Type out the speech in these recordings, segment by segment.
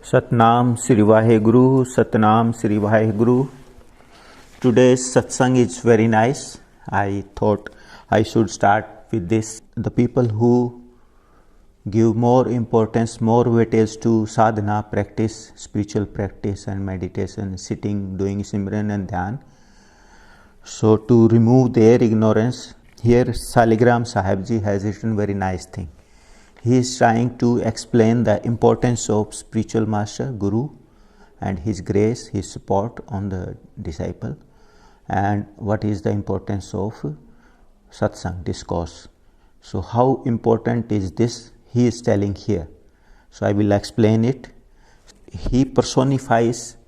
Satnam Sri Vaheguru, Satnam Sri Vaheguru. Today's satsang is very nice. I thought I should start with this. The people who give more importance, more weightage to sadhana practice, spiritual practice and meditation, sitting, doing Simran and Dhyan. So to remove their ignorance, here Saligram Sahib Ji has written very nice thing. He is trying to explain the importance of spiritual master, Guru, and his grace, his support on the disciple, and what is the importance of satsang, discourse. So how important is this? He is telling here. So I will explain it. He personifies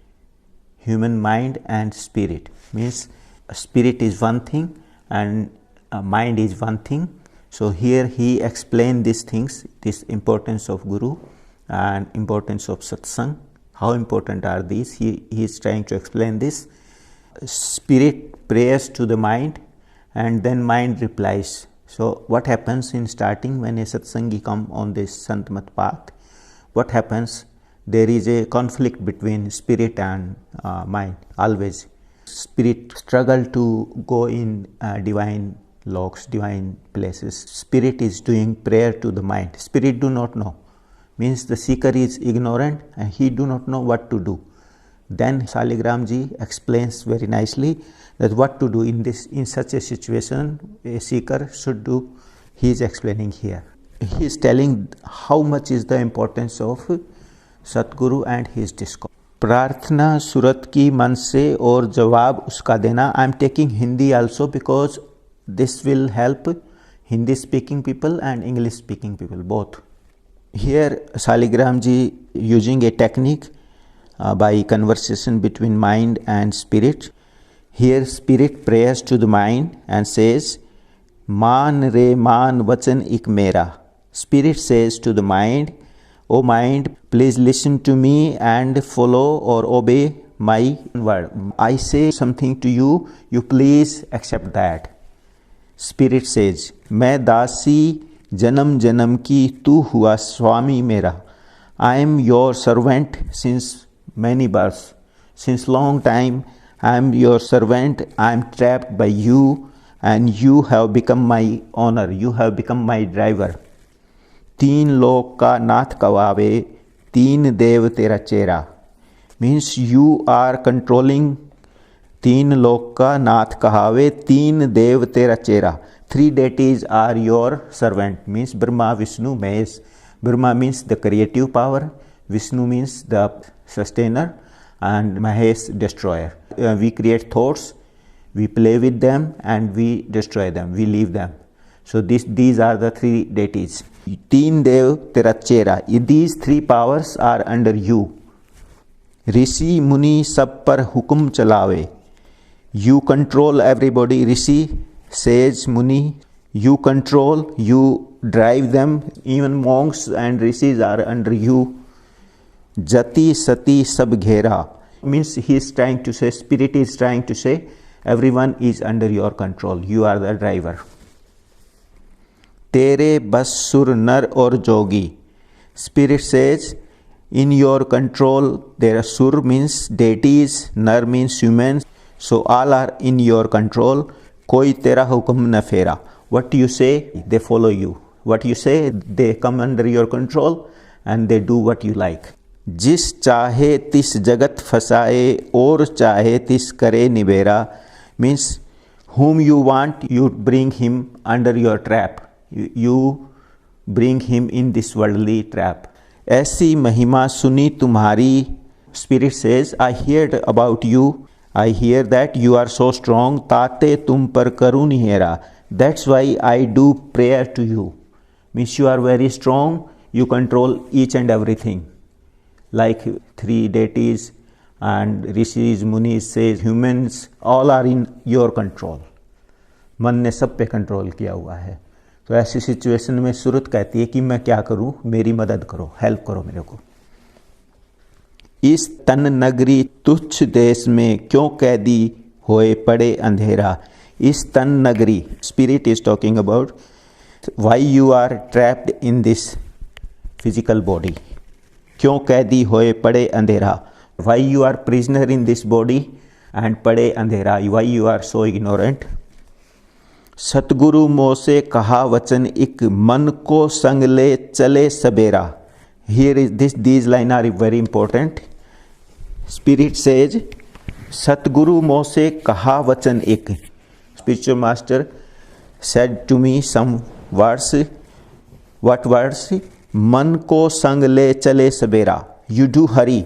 human mind and spirit. Means spirit is one thing and mind is one thing. So here he explained these things, this importance of Guru and importance of satsang. How important are these? He is trying to explain this. Spirit prays to the mind and then mind replies. So what happens in starting when a satsangi come on this Santmat path? What happens? There is a conflict between spirit and mind, always. Spirit struggle to go in divine loks, divine places. Spirit is doing prayer to the mind. Spirit do not know. Means the seeker is ignorant and he do not know what to do. Then Saligram Ji explains very nicely that what to do in such a situation a seeker should do. He is explaining here. He is telling how much is the importance of Satguru and his discourse. प्रार्थना सूरत की मन से और जवाब उसका देना. I am taking Hindi also because this will help Hindi speaking people and English speaking people both. Here Saligram Ji using a technique by conversation between mind and spirit. Here spirit prays to the mind and says, "Man re man vachan ik mera." Spirit says to the mind, "O mind, please listen to me and follow or obey my word. I say something to you, you please accept that." Spirit says, "मैं दासी जन्म जन्म की, तू हुआ स्वामी मेरा." I am your servant since many births. Since long time I am your servant. I am trapped by you and you have become my owner. You have become my driver. तीन लोक का नाथ कवावे, तीन देव तेरा चेहरा. Means you are controlling. तीन लोक का नाथ कहावे, तीन देव तेरा चेहरा. Three deities are your servant. Means Brahma, Vishnu, Mahesh. Brahma means the creative power, Vishnu means the sustainer, and Mahesh destroyer. We create thoughts, we play with them and we destroy them, we leave them. So these are the three deities. तीन देव तेरा चेहरा. These three powers are under you. ऋषि मुनि सब पर हुक्म चलावे. You control everybody. Rishi, sage, Muni, you control, you drive them. Even monks and rishis are under you. Jati sati sab ghera. Means he is trying to say, spirit is trying to say, everyone is under your control. You are the driver. Tere bas sur nar or jogi. Spirit says, in your control there are sur means deities, nar means humans. So all are in your control. Koi tera hukum na fera. What you say, they follow you. What you say, they come under your control and they do what you like. जिस चाहे तिस जगत फसाए और चाहे तिस करे निबेरा. Means whom you want, you bring him under your trap. You bring him in this worldly trap. ऐसी महिमा सुनी तुम्हारी. Spirit says, I heard about you. I hear that you are so strong. ताते तुम पर करूँ निहेरा. That's why I do prayer to you. Means you are very strong. You control each and everything. Like three deities and rishis, munis, says humans, all are in your control. मन ने सब पे control किया हुआ है. तो ऐसी situation में सूरत कहती है कि मैं क्या करूं, मेरी मदद करो, हेल्प करो मेरे को. इस तन नगरी तुच्छ देश में क्यों कैदी होए पड़े अंधेरा. इस तन नगरी, spirit is talking about why you are trapped in this physical body. क्यों कैदी होए पड़े अंधेरा, why you are prisoner in this body and पड़े अंधेरा, why you are so ignorant. सतगुरु मोह से कहा वचन एक, मन को संग ले चले सबेरा. Here is this, these lines are very important. Spirit says, Satguru मोह से कहा वचन एक. Spiritual master said to me some words. What words? मन को संग ले चले सबेरा. You do hurry.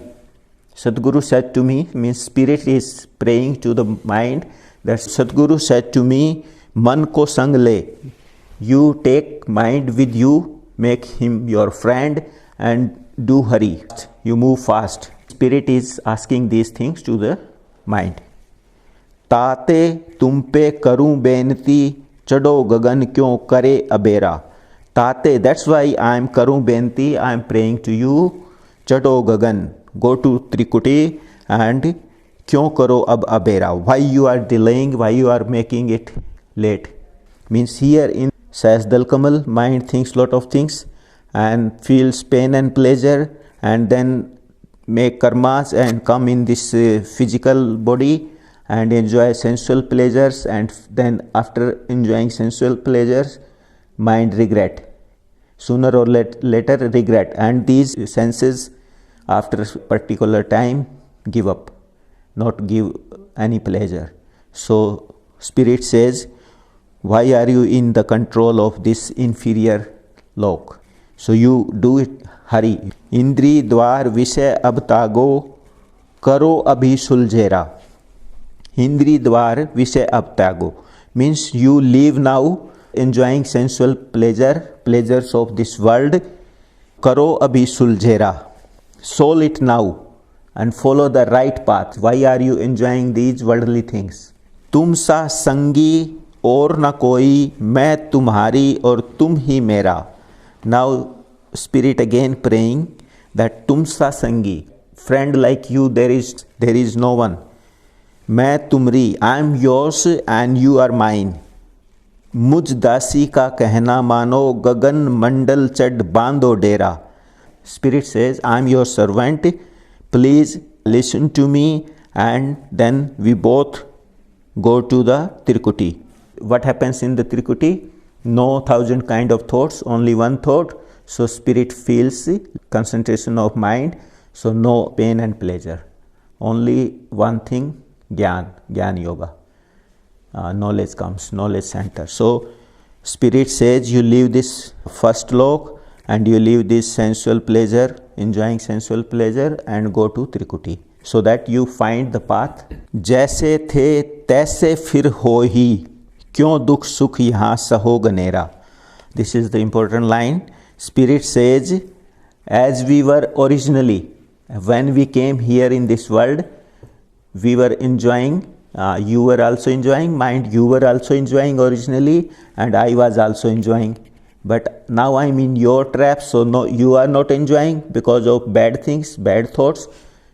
Sadguru said to me, means spirit is praying to the mind, that Sadguru said to me, man ko sang le, you take mind with you, make him your friend and do hurry, you move fast. Spirit is asking these things to the mind. ताते तुम पे करूं बेनती, चढ़ो गगन क्यों करे अबेरा. ताते, that's why I am करूं बेनती, I am praying to you. चढ़ो गगन, go to Trikuti, and क्यों करो अब अबेरा, why you are delaying, why you are making it late. Means here in Sajdal Kamal, mind thinks lot of things and feels pain and pleasure, and then make karmas and come in this physical body and enjoy sensual pleasures, and then after enjoying sensual pleasures, mind regret. Sooner or later regret, and these senses after a particular time give up, not give any pleasure. So Spirit says, why are you in the control of this inferior lok? So you do it, hurry. Indri dwar vishay ab tago, karo abhi suljera. Indri dwar vishay ab tago means you live now enjoying sensual pleasures of this world. Karo abhi suljera, soul it now and follow the right path. Why are you enjoying these worldly things? तुम सा संगी और न कोई, मैं तुम्हारी और तुम ही मेरा. Now Spirit again praying that तुम सा संगी, friend like you there is no one. मैं तुम्हारी, I am yours and you are mine. मुझ दासी का कहना मानो, गगन मंडल चढ़ बांधो डेरा. Spirit says, I am your servant, please listen to me, and then we both go to the Trikuti. What happens in the Trikuti? No 1,000 kind of thoughts, only one thought. So Spirit feels concentration of mind, so no pain and pleasure. Only one thing, Gyan Yoga. Knowledge comes, knowledge center. So Spirit says you leave this first lok and you leave this sensual pleasure, enjoying sensual pleasure, and go to Trikuti, so that you find the path. जैसे थे तैसे फिर हो ही, क्यों दुख सुख यहाँ सहो गनेरा. This is the important line. Spirit says, as we were originally, when we came here in this world, we were enjoying, you were also enjoying, mind, you were also enjoying originally, and I was also enjoying. But now I am in your trap, so no, you are not enjoying because of bad things, bad thoughts.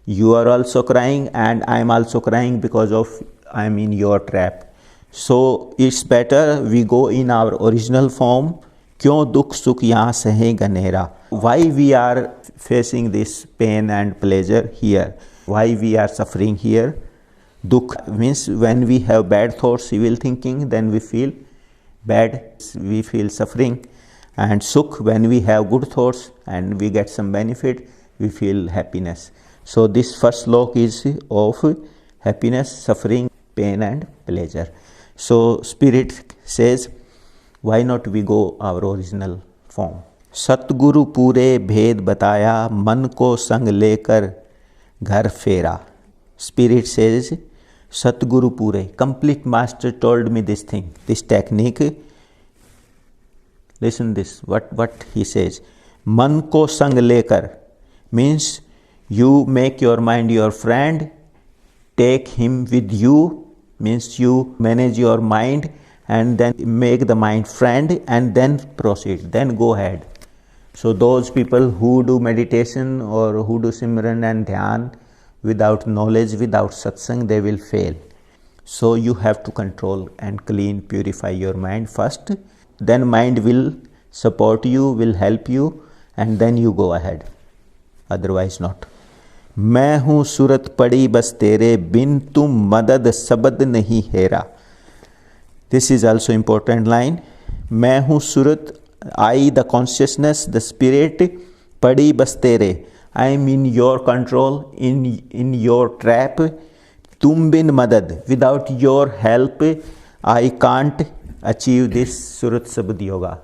You are also crying, and I am also crying because of I am in your trap. So it's better we go in our original form. क्यों दुख सुख यहाँ सहे गनेरा. Why we are facing this pain and pleasure here? Why we are suffering here? Dukh means when we have bad thoughts, evil thinking, then we feel bad, we feel suffering. And sukh, when we have good thoughts and we get some benefit, we feel happiness. So this first slok is of happiness, suffering, pain and pleasure. So Spirit says, why not we go our original form? सतगुरु पूरे भेद बताया, मन को संग लेकर घर फेरा. Spirit says, Satguru Pure, complete master told me this thing, this technique. Listen this, what he says. Man ko sang lekar means you make your mind your friend, take him with you, means you manage your mind and then make the mind friend and then proceed, then go ahead. So those people who do meditation or who do Simran and Dhyan without knowledge, without satsang, they will fail. So you have to control and clean, purify your mind first. Then mind will support you, will help you, and then you go ahead. otherwise not. मैं हूँ सूरत पड़ी बस तेरे बिन तुम मदद सबद नहीं Hera. This is also important line. मैं हूँ सूरत, I the consciousness, the spirit, पड़ी बस तेरे, I am in your control, in your trap. तुम बिन मदद, without your help I can't achieve this Surat Sabad Yoga.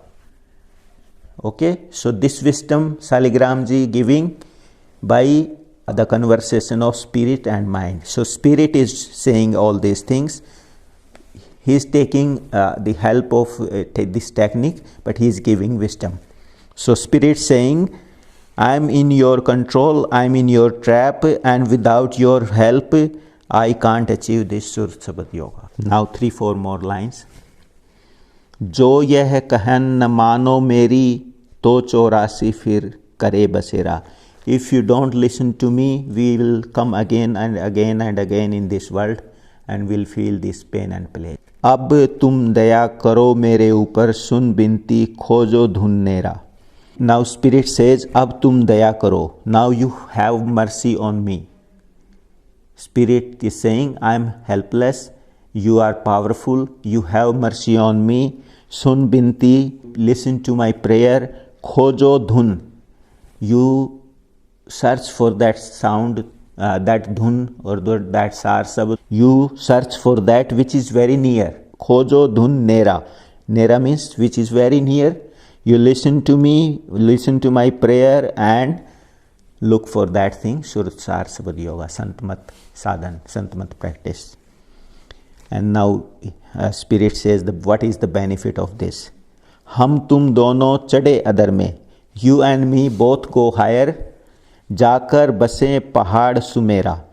Okay, so this wisdom Saligram ji giving by the conversation of spirit and mind. So spirit is saying all these things. He is taking the help of this technique, but he is giving wisdom. So spirit saying, I am in your control, I am in your trap, and without your help I can't achieve this Surat Sabad Yoga. Now 3-4 more lines. जो यह कहन न मानो मेरी तो 84 फिर करे बसेरा. If you don't listen to me, we will come again and again and again in this world and will feel this pain and pleasure. अब तुम दया करो मेरे ऊपर सुन बिनती खोजो धुन्नेरा. Now spirit says, अब तुम दया करो. Now you have mercy on me. Spirit is saying, I am helpless, you are powerful, you have mercy on me. Sun binti, listen to my prayer. Khojo dhun, you search for that sound, that dhun or that sar sabad. You search for that which is very near. Khojo dhun nera. Nera means which is very near. You listen to me, listen to my prayer and look for that thing. Surat Sar Sabad Yoga, Santmat Sadhan, Santmat practice. And now Spirit says, what is the benefit of this? Hum tum dono chade adar mein. You and me both go higher. Jakar base pahad sumera.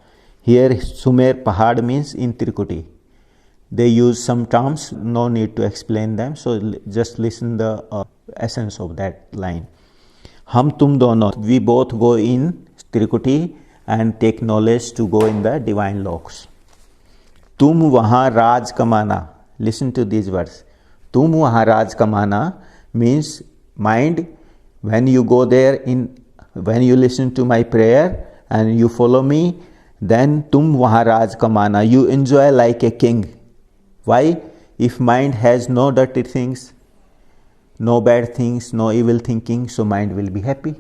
Here Sumer pahad means in Tirikuti. They use some terms, no need to explain them. So just listen the essence of that line. Hum tum dono, we both go in Tirikuti and take knowledge to go in the divine loks. तुम वहाँ राज कमाना. Listen to these words. तुम वहाँ राज कमाना means mind, when you go there, when you listen to my prayer and you follow me, then तुम वहाँ राज कमाना. You enjoy like a king. Why? If mind has no dirty things, no bad things, no evil thinking, so mind will be happy.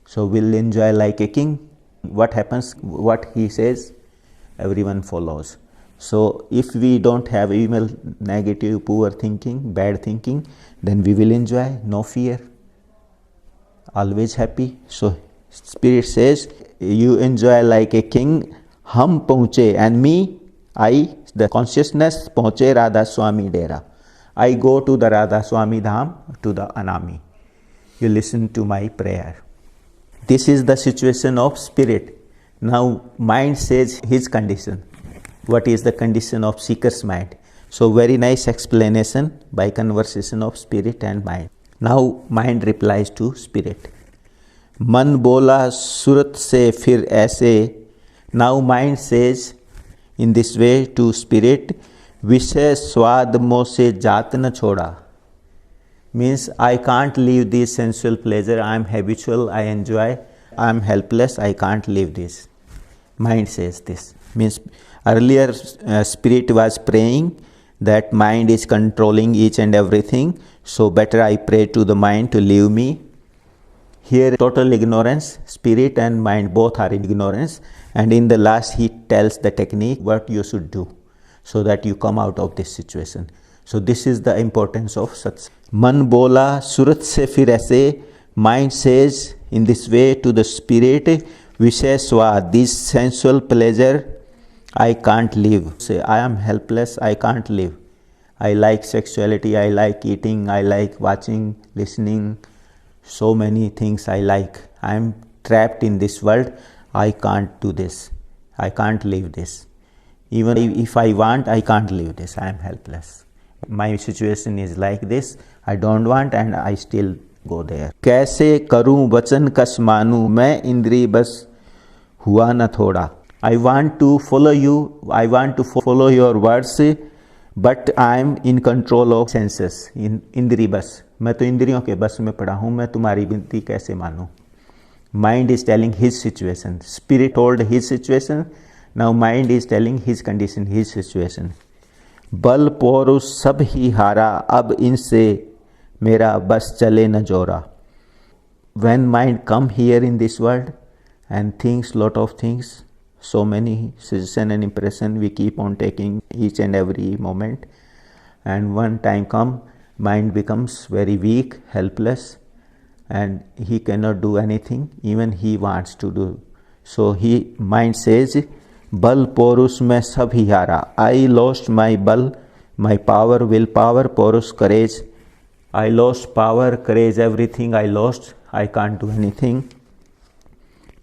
So will enjoy like a king. What happens? What he says, everyone follows. So if we don't have evil, negative, poor thinking, bad thinking, then we will enjoy, no fear, always happy. So Spirit says, you enjoy like a king. Hum pahunche, and me, I, the consciousness, pahunche Radha Swami Dera. I go to the Radha Swami Dham, to the Anami. You listen to my prayer. This is the situation of spirit. Now mind says his condition. What is the condition of seeker's mind? So very nice explanation by conversation of spirit and mind. Now mind replies to spirit. Man bola surat se fir aise. Now mind says in this way to spirit, Vishay swad mo se jaat na choda. Means I can't leave this sensual pleasure. I am habitual, I enjoy. I am helpless, I can't leave this. Mind says this. Means earlier spirit was praying that mind is controlling each and everything. So better I pray to the mind to leave me. Here total ignorance, spirit and mind both are in ignorance. And in the last he tells the technique what you should do so that you come out of this situation. So this is the importance of satsang. Man bola surat se fir aise. Mind says in this way to the spirit, Vishay swad, this sensual pleasure, I can't live. Say, I am helpless, I can't live. I like sexuality, I like eating, I like watching, listening, so many things I like. I am trapped in this world, I can't do this. I can't live this. Even if I want, I can't live this. I am helpless. My situation is like this. I don't want and I still go there. कैसे करूं वचन कस मानूं मैं इंद्री बस हुआ न थोड़ा. I want to follow you. I want to follow your words, but I am in control of senses. इंद्री बस. मैं तो इंद्रियों के बस में पड़ा हूँ. मैं तुम्हारी विनती कैसे मानूं? Mind is telling his situation. Spirit told his situation. Now mind is telling his condition, his situation. बल पौरुष सब ही हारा, अब इनसे मेरा बस चले न जोरा. When mind come here in this world and thinks lot of things, so many suggestion and impression we keep on taking each and every moment, and one time come, mind becomes very weak, helpless, and he cannot do anything, even he wants to do. So mind says, Bal porus mein sab hi hara. I lost my bal, my power, willpower, porus, courage. I lost power, courage, everything I lost. I can't do anything.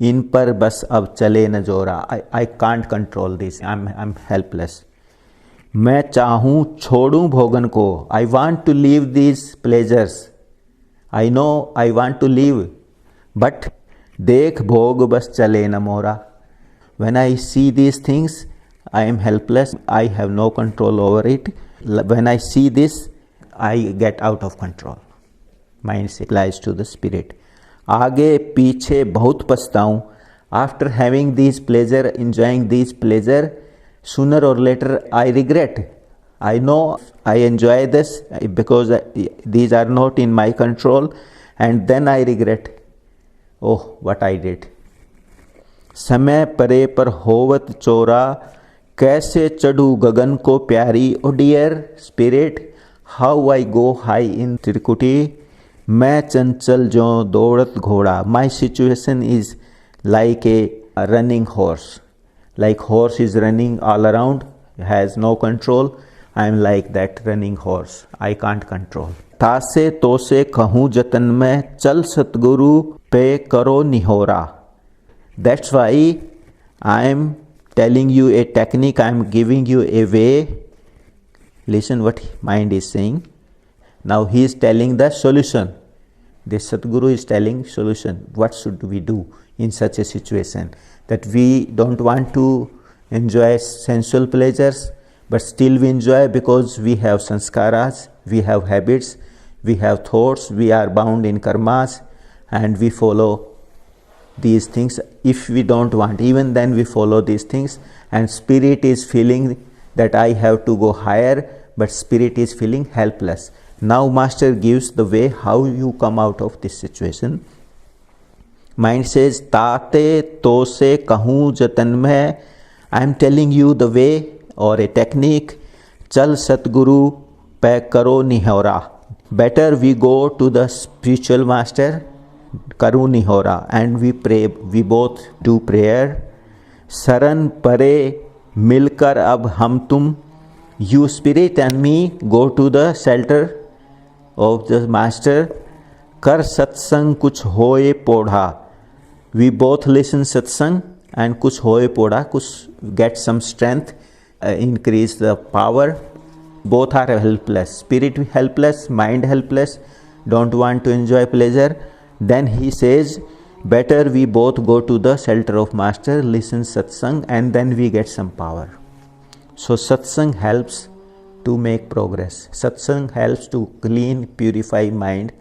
In par bas ab chale na jora. I can't control this. I'm helpless. मैं चाहूँ छोड़ूं भोगन को. I want to leave these pleasures. I know I want to leave, but देख भोग बस चले न मोरा. When I see these things, I am helpless. I have no control over it. When I see this, I get out of control. Mind replies to the spirit. आगे पीछे बहुत पछताऊं. After having these pleasure, enjoying these pleasure, sooner or later I regret. I know I enjoy this because these are not in my control, and then I regret. Oh, what I did. समय परे पर होवत चोरा, कैसे चढ़ू गगन को प्यारी. Oh dear spirit, how I go high in Trikuti. मैं चंचल जो दौड़त घोड़ा. My situation is like a running horse. Like horse is running all around, has no control. I am like that running horse. I can't control. तासे तो से कहूँ जतन में, चल सतगुरु पे करो निहोरा. That's why I am telling you a technique. I am giving you a way. Listen what mind is saying. Now he is telling the solution. The Satguru is telling solution. What should we do in such a situation? That we don't want to enjoy sensual pleasures, but still we enjoy because we have sanskaras, we have habits, we have thoughts, we are bound in karmas, and we follow these things. If we don't want, even then we follow these things, and spirit is feeling that I have to go higher, but spirit is feeling helpless. Now master gives the way how you come out of this situation. Mind says, Tate to se kahun jatan mein. I am telling you the way or a technique. Chal Satguru pe karo nihora. Better we go to the spiritual master, karu nihora, and we pray. We both do prayer. Saran pare milkar ab hum tum. You spirit and me go to the shelter of the master. Kar satsang kuch hoye podha. We both listen satsang and kuch hoye poda, kuch get some strength, increase the power. Both are helpless. Spirit helpless, mind helpless, don't want to enjoy pleasure. Then he says, better we both go to the shelter of master, listen satsang, and then we get some power. So satsang helps to make progress. Satsang helps to clean, purify mind,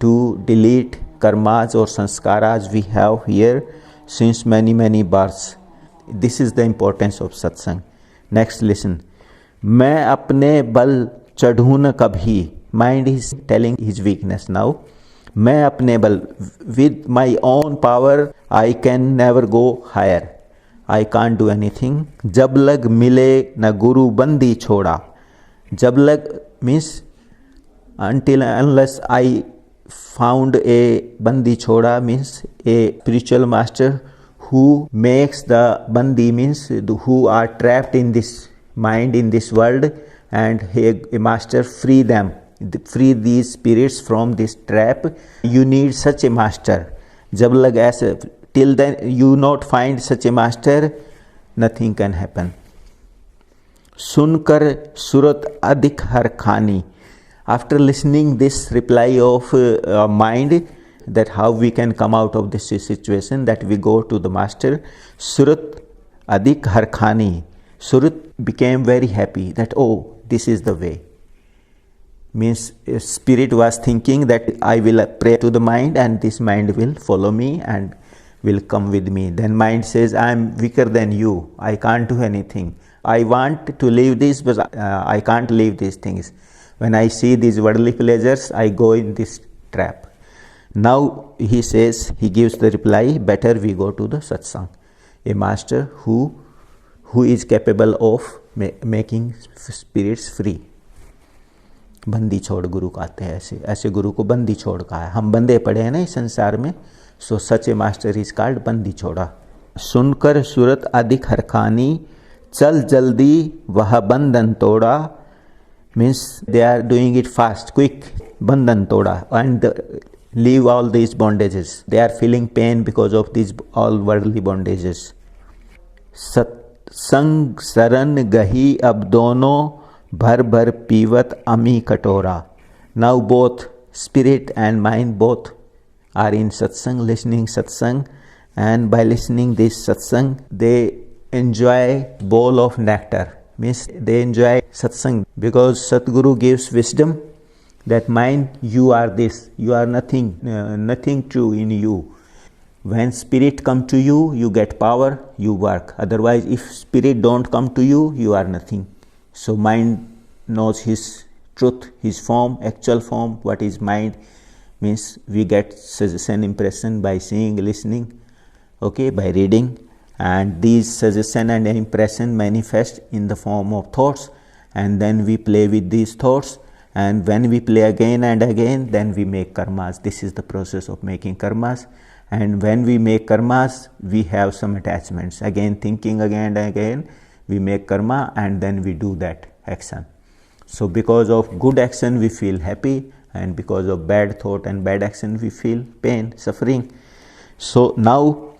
to delete karmas or sanskaras we have here since many births. This is the importance of satsang. Next, listen. मैं अपने बल चढ़ूं न कभी. Mind is telling his weakness now. मैं अपने बल, with my own power I can never go higher. I can't do anything. जब लग मिले न गुरु बंदी छोड़ा. जब लग means until unless I found a bandi choda, means a spiritual master who makes the bandi, means who are trapped in this mind, in this world, and a master free them, free these spirits from this trap. You need such a master. Jab lag aise, till then you not find such a master, nothing can happen. Sunkar surat adhik har khani. After listening this reply of mind, that how we can come out of this situation, that we go to the master. Surat adhik har khani. Surat became very happy that, oh, this is the way. Means spirit was thinking that I will pray to the mind and this mind will follow me and will come with me. Then mind says, I am weaker than you, I can't do anything. I want to leave this, but I can't leave these things. When I see these worldly pleasures, I go in this trap. Now he says, he gives the reply, better we go to the satsang, a master who is capable of making spirits free. बंदी छोड़ गुरु कहते हैं, ऐसे गुरु को बंदी छोड़ कहा है. हम बंदे पड़े हैं ना इस संसार में, सो सच ए मास्टर इज कॉल्ड बंदी छोड़ा. सुनकर सूरत अधिक हरखानी, चल जल्दी वह बंधन तोड़ा. Means they are doing it fast, quick, बंधन तोड़ा, and leave all these bondages. They are feeling pain because of these all worldly bondages. सत्संग शरण गही अब दोनों, भर भर पीवत अमी कटोरा. Now both spirit and mind both are in satsang, listening satsang, and by listening this satsang they enjoy bowl of nectar. Means they enjoy satsang because Satguru gives wisdom that mind, you are this, you are nothing, nothing true in you. When spirit come to you, you get power, you work. Otherwise, if spirit don't come to you, you are nothing. So mind knows his truth, his form, actual form. What is mind? Means we get suggestion, impression by seeing, listening, okay, by reading, and these suggestion and impression manifest in the form of thoughts, and then we play with these thoughts, and when we play again and again, then we make karmas. This is the process of making karmas. And when we make karmas, we have some attachments. Again, thinking again and again, we make karma, and then we do that action. So because of good action we feel happy, and because of bad thought and bad action we feel pain, suffering. So now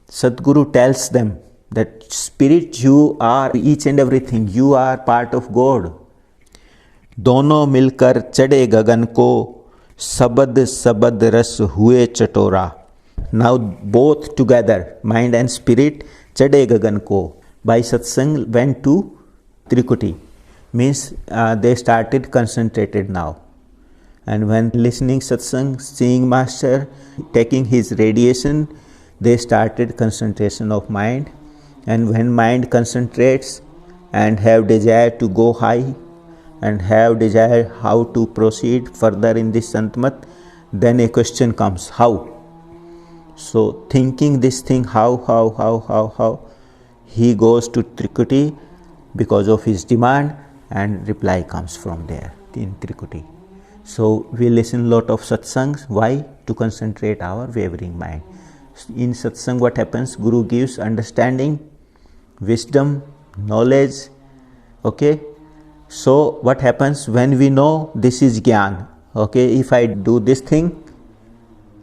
Sadguru tells them that spirit, you are each and everything, you are part of God. दोनों मिलकर चढ़े गगन को, सबद सबद रस हुए चटोरा. Now both together, mind and spirit, चढ़े गगन को, by satsang went to Trikuti. Means they started concentrated now. And when listening satsang, seeing master, taking his radiation, they started concentration of mind. And when mind concentrates and have desire to go high and have desire how to proceed further in this Santmat, then a question comes, how? So thinking this thing, how, he goes to Trikuti because of his demand, and reply comes from there in Trikuti. So we listen lot of satsangs. Why? To concentrate our wavering mind. In satsang what happens? Guru gives understanding, wisdom, knowledge. Okay. So what happens when we know this is Gyan? Okay, if I do this thing,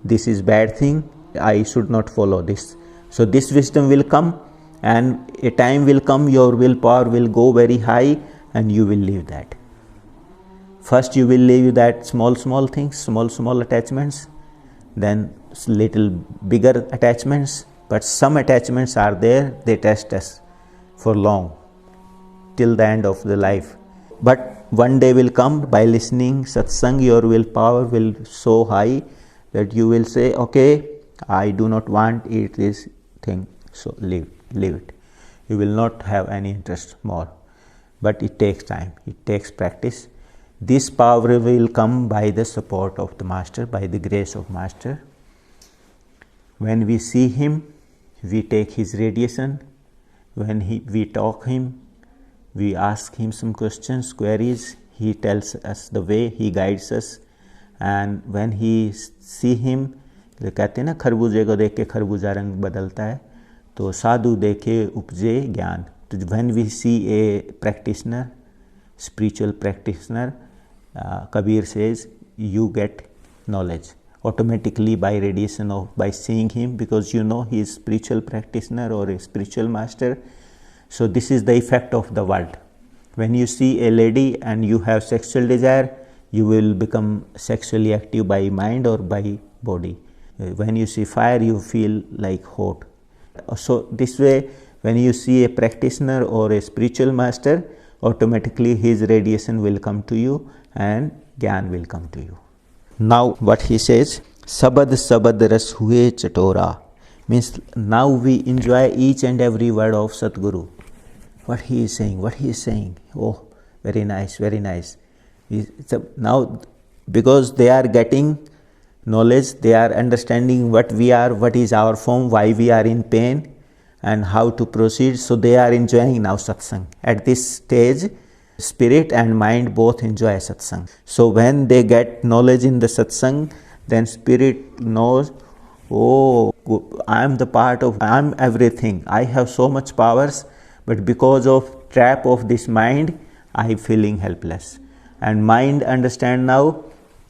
this is bad thing, I should not follow this. So this wisdom will come, and a time will come your willpower will go very high, and you will leave that. First you will leave that small things, small attachments, then little bigger attachments, but some attachments are there, they test us for long, till the end of the life. But one day will come, by listening satsang, your willpower will so high that you will say, okay, I do not want it this thing, so leave it. You will not have any interest more. But it takes time, it takes practice. This power will come by the support of the master, by the grace of master. When we see him, we take his radiation. When we talk him, we ask him some questions, queries. He tells us the way, he guides us. And when he see him, कहते हैं ना, खरबूजे को देख के खरबूजा रंग बदलता है, तो साधु देखे उपजे ज्ञान. When we see a practitioner, spiritual practitioner, Kabir says, you get knowledge automatically by radiation of, by seeing him, because you know he is spiritual practitioner or a spiritual master. So this is the effect of the world. When you see a lady and you have sexual desire, you will become sexually active by mind or by body. When you see fire, you feel like hot. So this way, when you see a practitioner or a spiritual master, automatically his radiation will come to you and Gyan will come to you. Now what he says, Sabad Sabad Ras Hue Chatora, means now we enjoy each and every word of Satguru. What he is saying, oh, very nice, very nice. Now, because they are getting knowledge, they are understanding what we are, what is our form, why we are in pain, and how to proceed. So they are enjoying now satsang. At this stage, spirit and mind both enjoy satsang. So when they get knowledge in the satsang, then spirit knows, oh, I am the part of, I am everything. I have so much powers, but because of trap of this mind, I am feeling helpless. And mind understand now,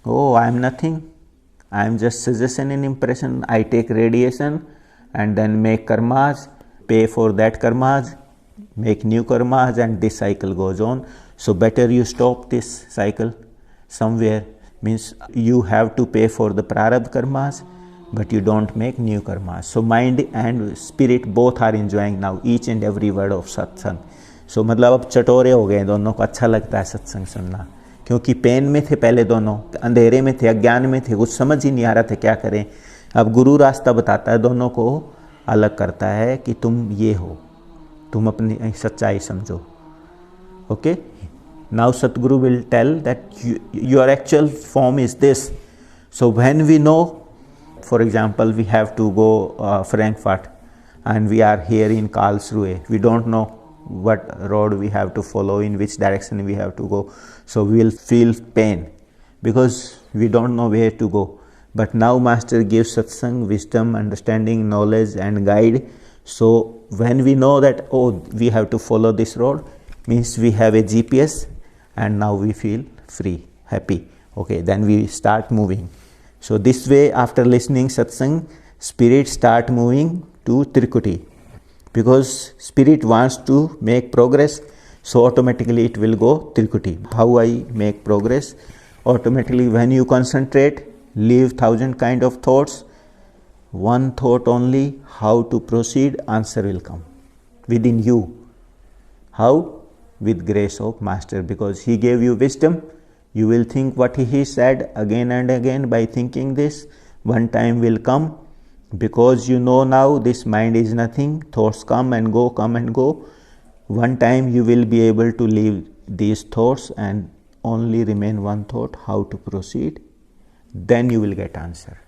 oh, I am nothing. I am just suggestion and impression. I take radiation and then make karmas, pay for that karmas, make new karmas, and this cycle goes on. So better you stop this cycle somewhere. Means you have to pay for the prarabdha karmas, but you don't make new karmas. So mind and spirit both are enjoying now each and every word of satsang. So मतलब अब चटोरे हो गए, दोनों को अच्छा लगता है सत्संग सुनना, क्योंकि पेन में थे पहले, दोनों अंधेरे में थे, अज्ञान में थे, कुछ समझ ही नहीं आ रहा था क्या करें. अब गुरु रास्ता बताता है, दोनों को अलग करता है कि तुम ये हो, तुम अपनी सच्चाई समझो. Okay, now Satguru will tell that your actual form is this. So when we know, for example we have to go Frankfurt and we are here in Karlsruhe, we don't know what road we have to follow, in which direction we have to go. So we will feel pain because we don't know where to go. But now Master gives satsang, wisdom, understanding, knowledge and guide. So when we know that, oh, we have to follow this road, means we have a GPS, and now we feel free, happy. Okay, then we start moving. So this way, after listening satsang, spirit start moving to Trikuti, because spirit wants to make progress. So automatically it will go Trikuti. How I make progress? Automatically when you concentrate, leave 1,000 kind of thoughts, one thought only, how to proceed, answer will come within you. How? With grace of Master, because he gave you wisdom. You will think what he said again and again. By thinking this, one time will come, because you know now this mind is nothing, thoughts come and go, come and go. One time you will be able to leave these thoughts and only remain one thought, how to proceed. Then you will get answer.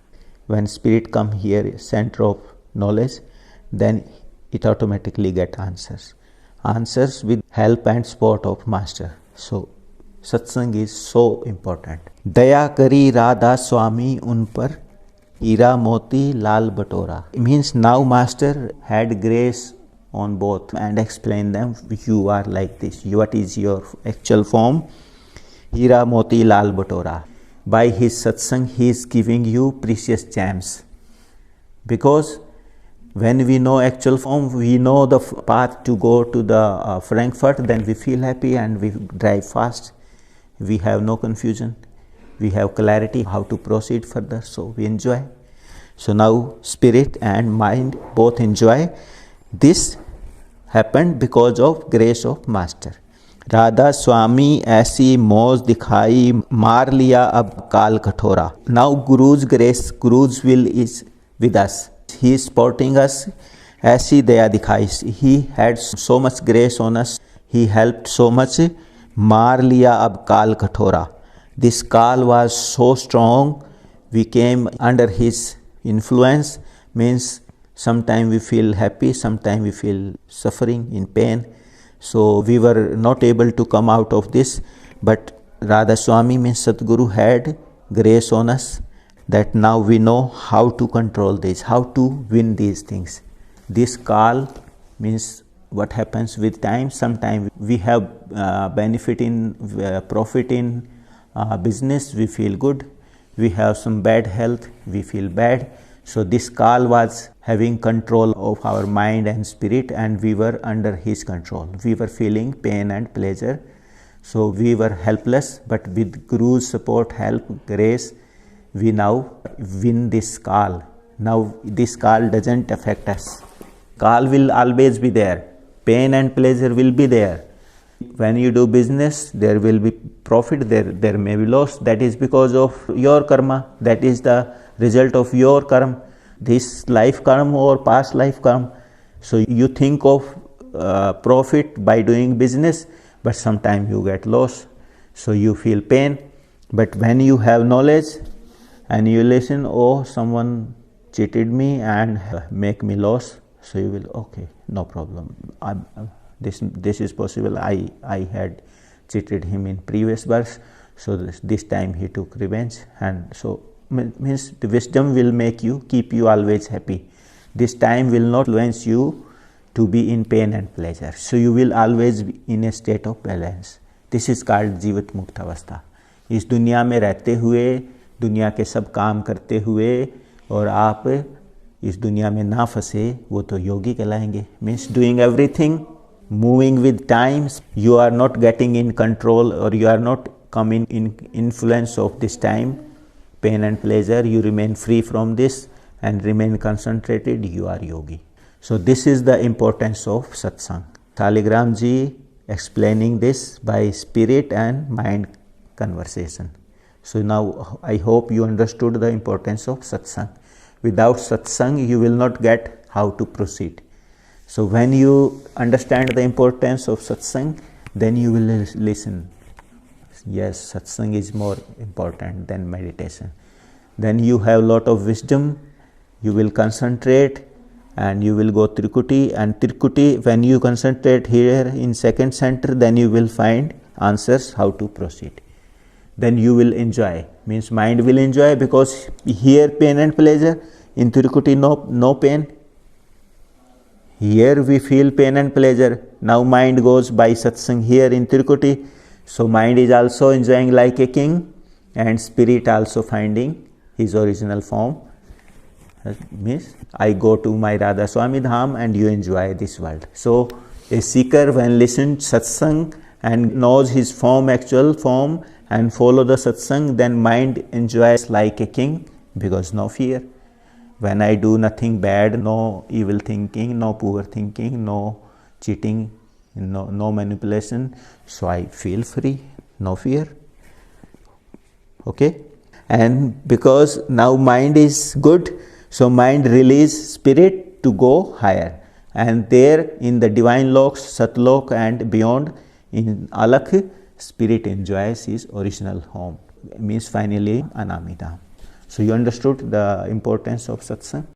When spirit come here, center of knowledge, then it automatically get answers. Answers with help and support of Master. So satsang is so important. Daya kari Radha Swami un par, Ira Moti Lal Batora. It means now Master had grace on both and explained them. You are like this. What is your actual form? Ira Moti Lal Batora. By his satsang, he is giving you precious gems. Because when we know actual form, we know the path to go to the Frankfurt, then we feel happy and we drive fast. We have no confusion. We have clarity how to proceed further, so we enjoy. So now spirit and mind both enjoy. This happened because of grace of Master. Radha Swami ऐसी मौज दिखाई, मार लिया अब काल कठोरा. Now Guru's grace, Guru's will is with us. He is supporting us. ऐसी दया दिखाई. He had so much grace on us. He helped so much. मार लिया अब काल कठोरा. This Kal was so strong, we came under his influence. Means sometimes we feel happy, sometimes we feel suffering, in pain. So we were not able to come out of this. But Radha Swami means Sadguru had grace on us, that now we know how to control this, how to win these things. This Kal means what happens with time. Sometimes we have benefit in, profit in business, we feel good. We have some bad health, we feel bad. So this Kal was having control of our mind and spirit, and we were under his control. We were feeling pain and pleasure. So we were helpless, but with Guru's support, help, grace, we now win this Kal. Now this Kal doesn't affect us. Kal will always be there. Pain and pleasure will be there. when you do business, there will be profit, there may be loss. That is because of your karma. That is the result of your karma, this life karma or past life karma. So you think of profit by doing business, but sometimes you get loss, so you feel pain. But when you have knowledge and you listen, oh, someone cheated me and make me loss, so you will, okay, no problem. This is possible. I had cheated him in previous birth, so this time he took revenge, and so means the wisdom will make you, keep you always happy. This time will not influence you to be in pain and pleasure, so you will always be in a state of balance. This is called जीवित मुक्त अवस्था. इस दुनिया में रहते हुए, दुनिया के सब काम करते हुए, और आप इस दुनिया में ना फंसे, वो तो योगी कहलाएंगे. Means doing everything, moving with times, you are not getting in control, or you are not coming in influence of this time, pain and pleasure. You remain free from this and remain concentrated. You are yogi. So this is the importance of satsang. Shaligram ji explaining this by spirit and mind conversation. So now I hope you understood the importance of satsang. Without satsang, you will not get how to proceed. So when you understand the importance of satsang, then you will listen. Yes, satsang is more important than meditation. Then you have lot of wisdom, you will concentrate, and you will go Trikuti. And Trikuti, when you concentrate here in second center, then you will find answers how to proceed. Then you will enjoy, means mind will enjoy, because here pain and pleasure, in Trikuti no pain. Here we feel pain and pleasure. Now mind goes by satsang here in Trikuti. So mind is also enjoying like a king, and spirit also finding his original form. Means I go to my Radha Swami Dham and you enjoy this world. So a seeker, when listens satsang and knows his form, actual form, and follow the satsang, then mind enjoys like a king, because no fear. When I do nothing bad, no evil thinking, no poor thinking, no cheating, no manipulation, so I feel free, no fear. Okay? And because now mind is good, so mind release spirit to go higher. And there in the divine loks, Satlok and beyond, in Alakh, spirit enjoys his original home. Means finally Anamidham. So you understood the importance of satsang?